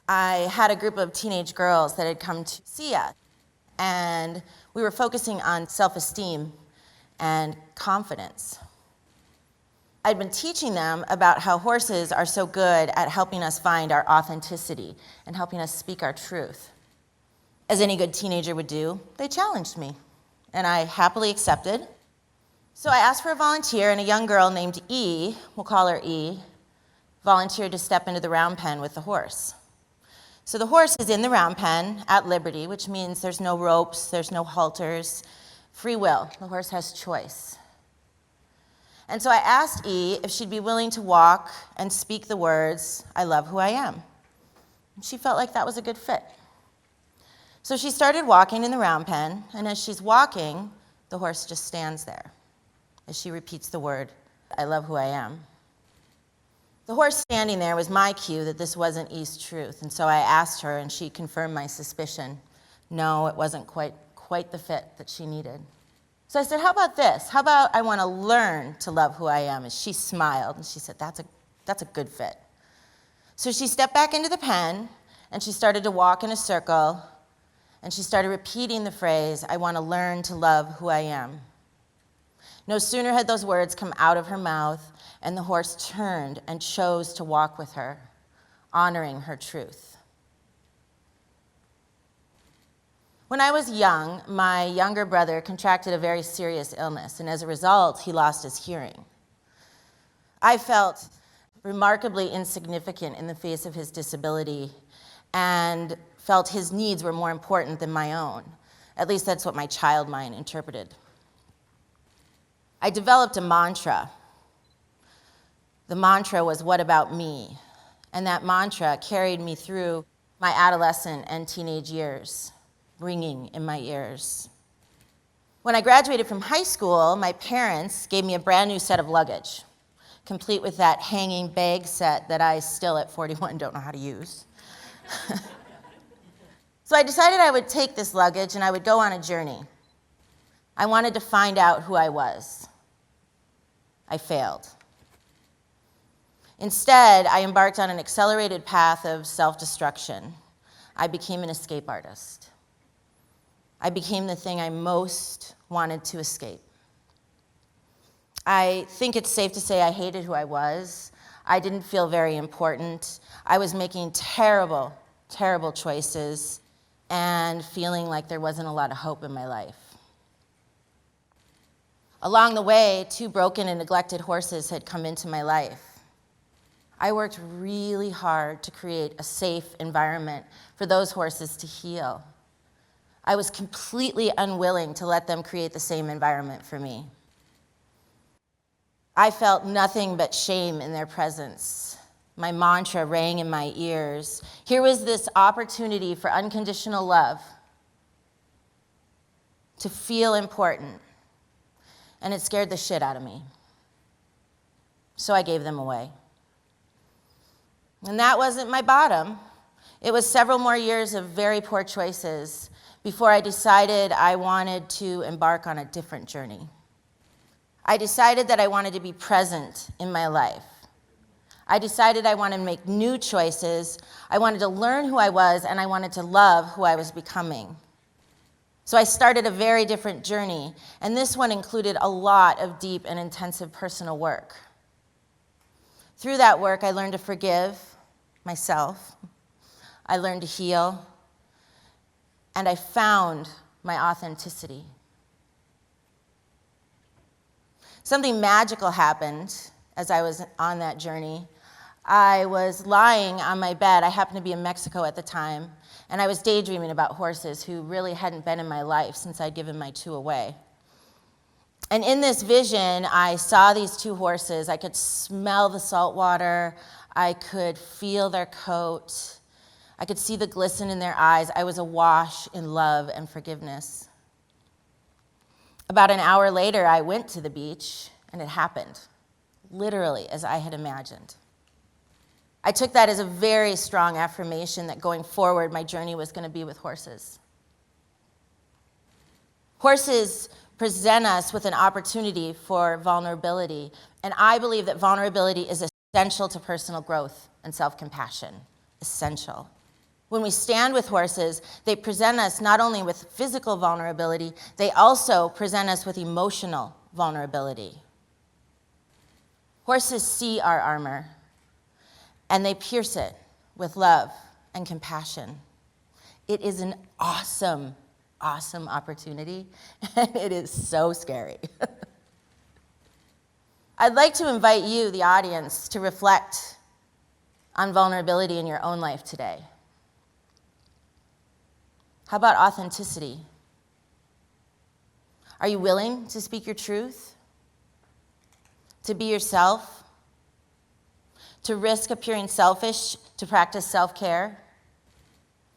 I had a group of teenage girls that had come to see us, and we were focusing on self-esteem and confidence. I'd been teaching them about how horses are so good at helping us find our authenticity and helping us speak our truth. As any good teenager would do, they challenged me, and I happily accepted. So I asked for a volunteer, and a young girl named E, we'll call her E, volunteered to step into the round pen with the horse. So the horse is in the round pen at liberty, which means there's no ropes, there's no halters, free will. The horse has choice. And so I asked E if she'd be willing to walk and speak the words, "I love who I am." And she felt like that was a good fit. So she started walking in the round pen, and as she's walking, the horse just stands there as she repeats the word, "I love who I am." The horse standing there was my cue that this wasn't E's truth, and so I asked her, and she confirmed my suspicion. No, it wasn't quite the fit that she needed. So I said, how about this? How about I want to learn to love who I am? And she smiled, and she said, that's a good fit. So she stepped back into the pen, and she started to walk in a circle, and she started repeating the phrase, "I want to learn to love who I am." No sooner had those words come out of her mouth, and the horse turned and chose to walk with her, honoring her truth. When I was young, my younger brother contracted a very serious illness, and as a result, he lost his hearing. I felt remarkably insignificant in the face of his disability and felt his needs were more important than my own. At least that's what my child mind interpreted. I developed a mantra. The mantra was, "What about me?" And that mantra carried me through my adolescent and teenage years, ringing in my ears. When I graduated from high school, my parents gave me a brand new set of luggage, complete with that hanging bag set that I still at 41 don't know how to use. So I decided I would take this luggage and I would go on a journey. I wanted to find out who I was. I failed. Instead, I embarked on an accelerated path of self-destruction. I became an escape artist. I became the thing I most wanted to escape. I think it's safe to say I hated who I was. I didn't feel very important. I was making terrible, terrible choices and feeling like there wasn't a lot of hope in my life. Along the way, 2 broken and neglected horses had come into my life. I worked really hard to create a safe environment for those horses to heal. I was completely unwilling to let them create the same environment for me. I felt nothing but shame in their presence. My mantra rang in my ears. Here was this opportunity for unconditional love, to feel important, and it scared the shit out of me. So I gave them away. And that wasn't my bottom. It was several more years of very poor choices before I decided I wanted to embark on a different journey. I decided that I wanted to be present in my life. I decided I wanted to make new choices. I wanted to learn who I was, and I wanted to love who I was becoming. So I started a very different journey, and this one included a lot of deep and intensive personal work. Through that work, I learned to forgive myself. I learned to heal, and I found my authenticity. Something magical happened as I was on that journey. I was lying on my bed. I happened to be in Mexico at the time, and I was daydreaming about horses who really hadn't been in my life since I'd given my 2 away. And in this vision, I saw these 2 horses. I could smell the salt water. I could feel their coat. I could see the glisten in their eyes. I was awash in love and forgiveness. About an hour later, I went to the beach, and it happened, literally as I had imagined. I took that as a very strong affirmation that going forward, my journey was going to be with horses. Horses present us with an opportunity for vulnerability, and I believe that vulnerability is essential to personal growth and self-compassion, essential. When we stand with horses, they present us not only with physical vulnerability, they also present us with emotional vulnerability. Horses see our armor, and they pierce it with love and compassion. It is an awesome, awesome opportunity, and it is so scary. I'd like to invite you, the audience, to reflect on vulnerability in your own life today. How about authenticity? Are you willing to speak your truth? To be yourself? To risk appearing selfish, to practice self-care?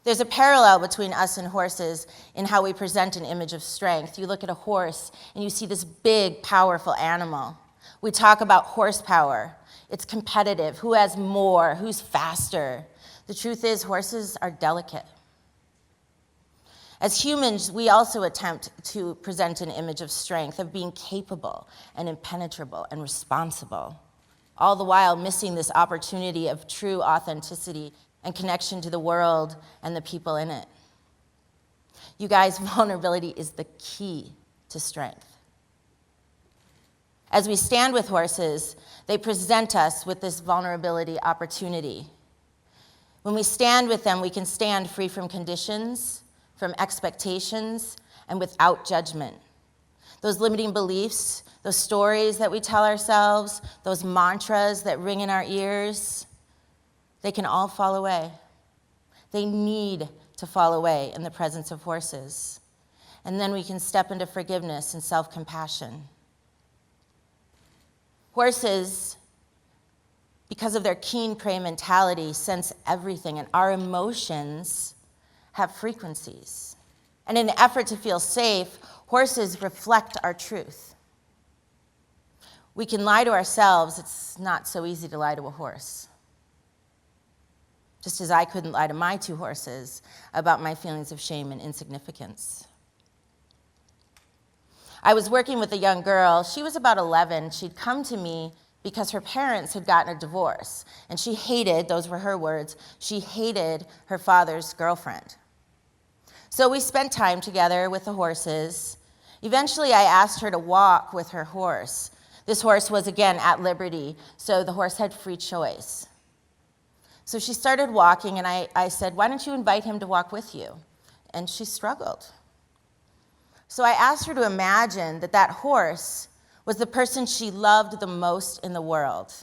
There's a parallel between us and horses in how we present an image of strength. You look at a horse and you see this big, powerful animal. We talk about horsepower. It's competitive. Who has more? Who's faster? The truth is, horses are delicate. As humans, we also attempt to present an image of strength, of being capable and impenetrable and responsible, all the while missing this opportunity of true authenticity and connection to the world and the people in it. You guys, vulnerability is the key to strength. As we stand with horses, they present us with this vulnerability opportunity. When we stand with them, we can stand free from conditions, from expectations, and without judgment. Those limiting beliefs, those stories that we tell ourselves, those mantras that ring in our ears, they can all fall away. They need to fall away in the presence of horses. And then we can step into forgiveness and self-compassion. Horses, because of their keen prey mentality, sense everything, and our emotions have frequencies. And in an effort to feel safe, horses reflect our truth. We can lie to ourselves. It's not so easy to lie to a horse. Just as I couldn't lie to my two horses about my feelings of shame and insignificance. I was working with a young girl. She was about 11. She'd come to me because her parents had gotten a divorce. And she hated, those were her words, she hated her father's girlfriend. So we spent time together with the horses. Eventually, I asked her to walk with her horse. This horse was, again, at liberty, so the horse had free choice. So she started walking, and I said, why don't you invite him to walk with you? And she struggled. So I asked her to imagine that that horse was the person she loved the most in the world.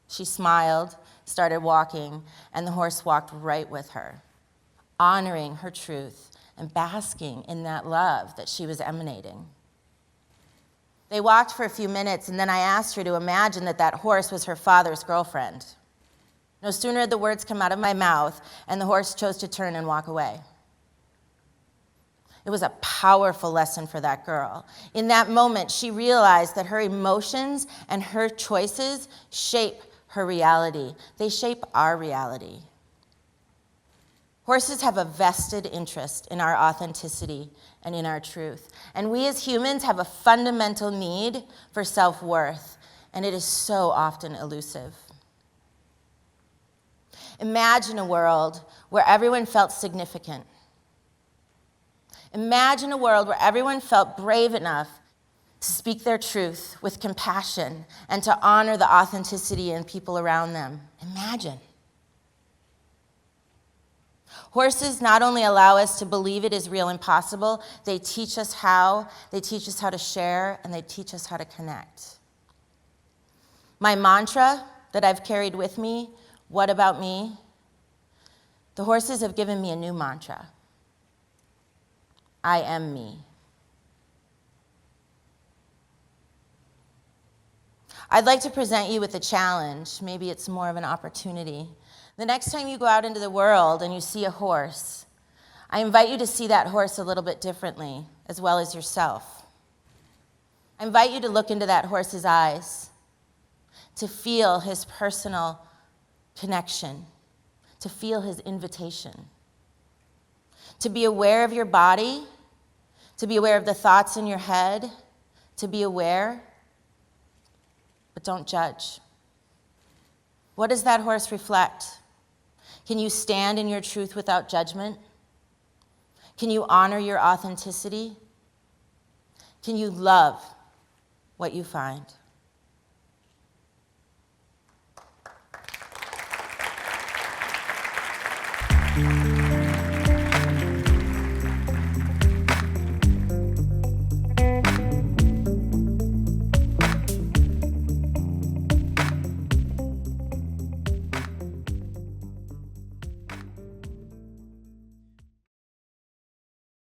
She smiled, started walking, and the horse walked right with her, honoring her truth and basking in that love that she was emanating. They walked for a few minutes, and then I asked her to imagine that that horse was her father's girlfriend. No sooner had the words come out of my mouth, and the horse chose to turn and walk away. It was a powerful lesson for that girl. In that moment, she realized that her emotions and her choices shape her reality. They shape our reality. Horses have a vested interest in our authenticity and in our truth. And we as humans have a fundamental need for self-worth, and it is so often elusive. Imagine a world where everyone felt significant. Imagine a world where everyone felt brave enough to speak their truth with compassion and to honor the authenticity in people around them. Imagine. Horses not only allow us to believe it is real and possible, they teach us how to share, and they teach us how to connect. My mantra that I've carried with me, what about me? The horses have given me a new mantra. I am me. I'd like to present you with a challenge. Maybe it's more of an opportunity. The next time you go out into the world and you see a horse, I invite you to see that horse a little bit differently, as well as yourself. I invite you to look into that horse's eyes, to feel his personal connection, to feel his invitation. To be aware of your body, to be aware of the thoughts in your head, to be aware, but don't judge. What does that horse reflect? Can you stand in your truth without judgment? Can you honor your authenticity? Can you love what you find?